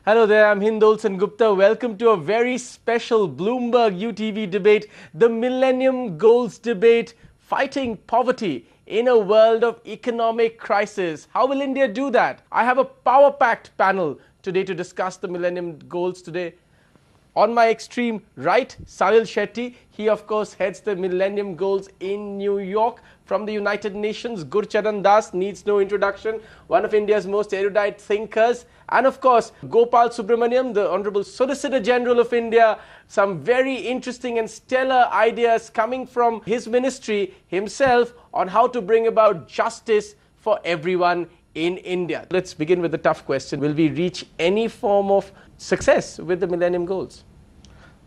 Hello there, I'm Hindolson Gupta. Welcome to a very special Bloomberg UTV debate, the Millennium Goals debate, fighting poverty in a world of economic crisis. How will India do that? I have a power-packed panel today to discuss the Millennium Goals today. On my extreme right, Salil Shetty. He, of course, heads the Millennium Goals in New York. From the United Nations, Gurcharan Das needs no introduction, one of India's most erudite thinkers. And, of course, Gopal Subramaniam, the Honorable Solicitor General of India. Some very interesting and stellar ideas coming from his ministry himself on how to bring about justice for everyone in India. Let's begin with the tough question. Will we reach any form of success with the Millennium Goals?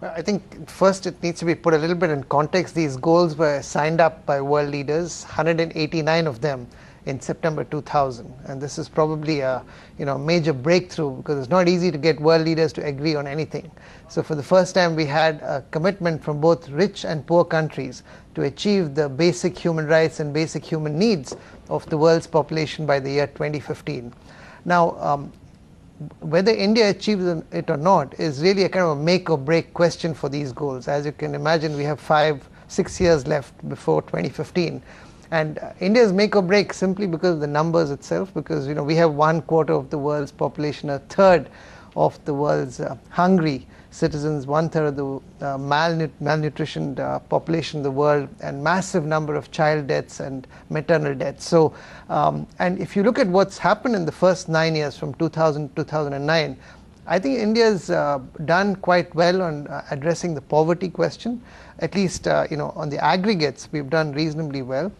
Well, I think first it needs to be put a little bit in context. These goals were signed up by world leaders, 189 of them in September 2000. And this is probably a major breakthrough because it's not easy to get world leaders to agree on anything. So for the first time we had a commitment from both rich and poor countries to achieve the basic human rights and basic human needs of the world's population by the year 2015. Now, whether India achieves it or not is really a kind of a make or break question for these goals. As you can imagine, we have 5-6 years left before 2015. And India's make or break simply because of the numbers itself, because we have 1/4 of the world's population, 1/3 of the world's hungry citizens, 1/3 of the malnutritioned population in the world, and massive number of child deaths and maternal deaths. So, and if you look at what's happened in the first 9 years from 2000 to 2009, I think India's done quite well on addressing the poverty question. At least, on the aggregates, we've done reasonably well.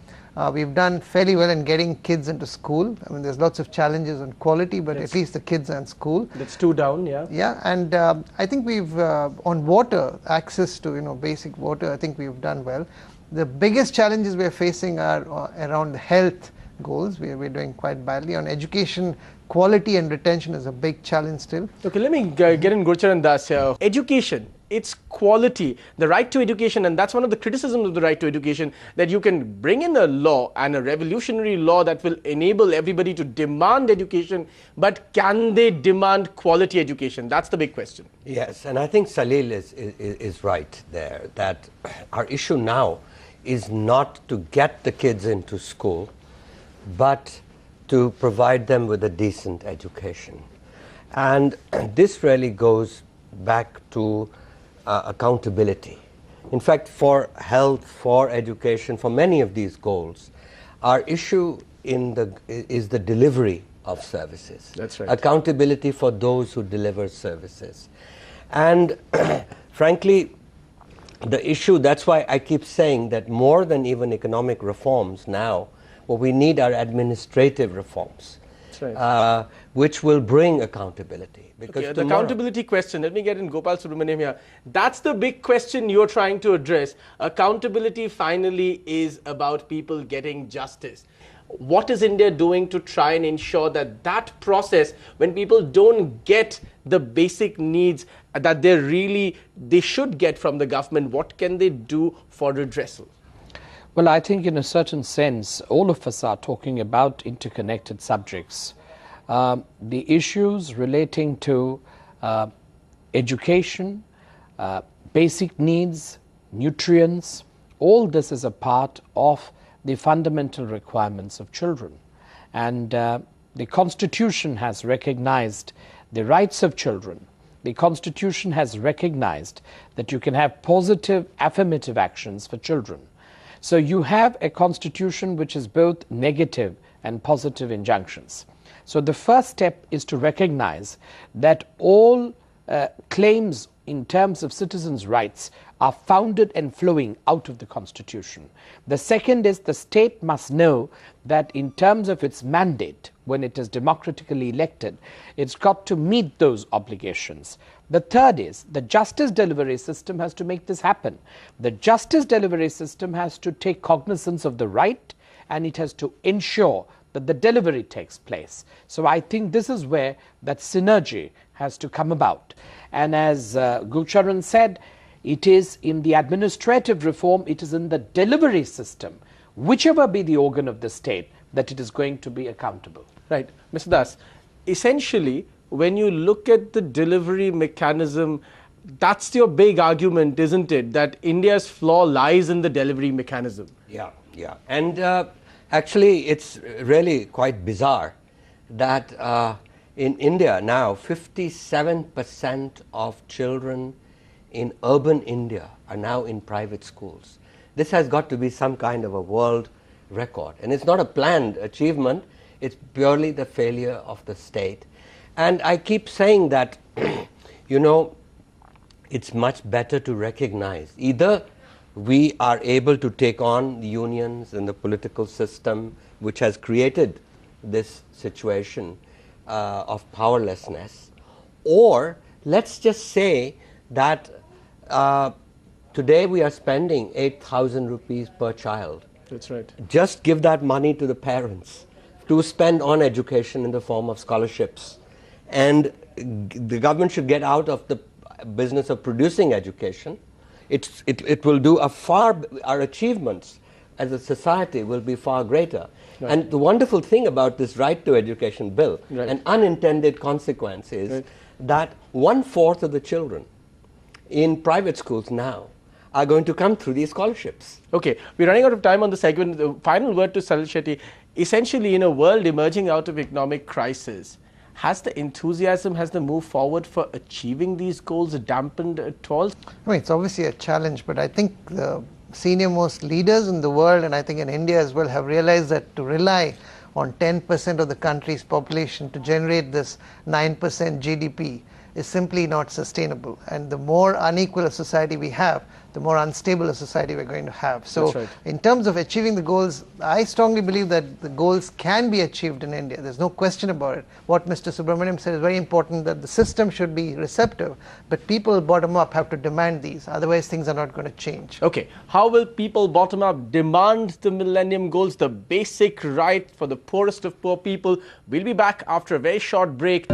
We've done fairly well in getting kids into school. I mean, there's lots of challenges on quality, but at least the kids are in school. That's 2 down, yeah. Yeah, and I think we've, on water, access to, basic water, I think we've done well. The biggest challenges we're facing are around the health goals. We're doing quite badly. On education, quality and retention is a big challenge still. Okay, let me get in Gurcharan Das here. Education. It's quality, the right to education, and that's one of the criticisms of the right to education, that you can bring in a law and a revolutionary law that will enable everybody to demand education, but can they demand quality education? That's the big question. Yes, and I think Salil is right there, that our issue now is not to get the kids into school, but to provide them with a decent education. And this really goes back to accountability. In fact, for health, for education, for many of these goals, our issue is the delivery of services. That's right. Accountability for those who deliver services. And frankly, the issue, that's why I keep saying that more than even economic reforms now, what we need are administrative reforms. Right. Which will bring accountability. Because the accountability question, let me get in Gopal Subramaniam here. That's the big question you're trying to address. Accountability finally is about people getting justice. What is India doing to try and ensure that that process, when people don't get the basic needs that they should get from the government, what can they do for redressal? Well, I think in a certain sense, all of us are talking about interconnected subjects. The issues relating to education, basic needs, nutrients, all this is a part of the fundamental requirements of children. And the Constitution has recognized the rights of children. The Constitution has recognized that you can have positive affirmative actions for children. So you have a constitution which is both negative and positive injunctions. So the first step is to recognize that all claims in terms of citizens' rights are founded and flowing out of the Constitution. The second is the state must know that in terms of its mandate, when it is democratically elected, it's got to meet those obligations. The third is the justice delivery system has to make this happen. The justice delivery system has to take cognizance of the right, and it has to ensure that the delivery takes place. So I think this is where that synergy has to come about. And as Gulcharan said, it is in the administrative reform, it is in the delivery system, whichever be the organ of the state, that it is going to be accountable. Right. Mr. Das, essentially, when you look at the delivery mechanism, that's your big argument, isn't it? That India's flaw lies in the delivery mechanism. Yeah, yeah. And actually, it's really quite bizarre that in India now, 57% of children in urban India are now in private schools. This has got to be some kind of a world record. And it's not a planned achievement, it's purely the failure of the state. And I keep saying that, you know, it's much better to recognize either we are able to take on the unions and the political system which has created this situation of powerlessness, or let's just say that today we are spending 8,000 rupees per child. That's right. Just give that money to the parents to spend on education in the form of scholarships. And the government should get out of the business of producing education. It will do our achievements as a society will be far greater. Right. And the wonderful thing about this right to education bill, right, an unintended consequence is right, that 1/4 of the children in private schools now are going to come through these scholarships. Okay, we're running out of time on the segment. The final word to Salil Shetty. Essentially, in a world emerging out of economic crisis, has the enthusiasm, has the move forward for achieving these goals dampened at all? I mean, it's obviously a challenge, but I think the senior most leaders in the world, and I think in India as well, have realized that to rely on 10% of the country's population to generate this 9% GDP is simply not sustainable. And the more unequal a society we have, the more unstable a society we're going to have. So right, in terms of achieving the goals, I strongly believe that the goals can be achieved in India. There's no question about it. What Mr. Subramaniam said is very important, that the system should be receptive, but people bottom up have to demand these. Otherwise, things are not going to change. Okay, how will people bottom up demand the Millennium Goals, the basic right for the poorest of poor people? We'll be back after a very short break.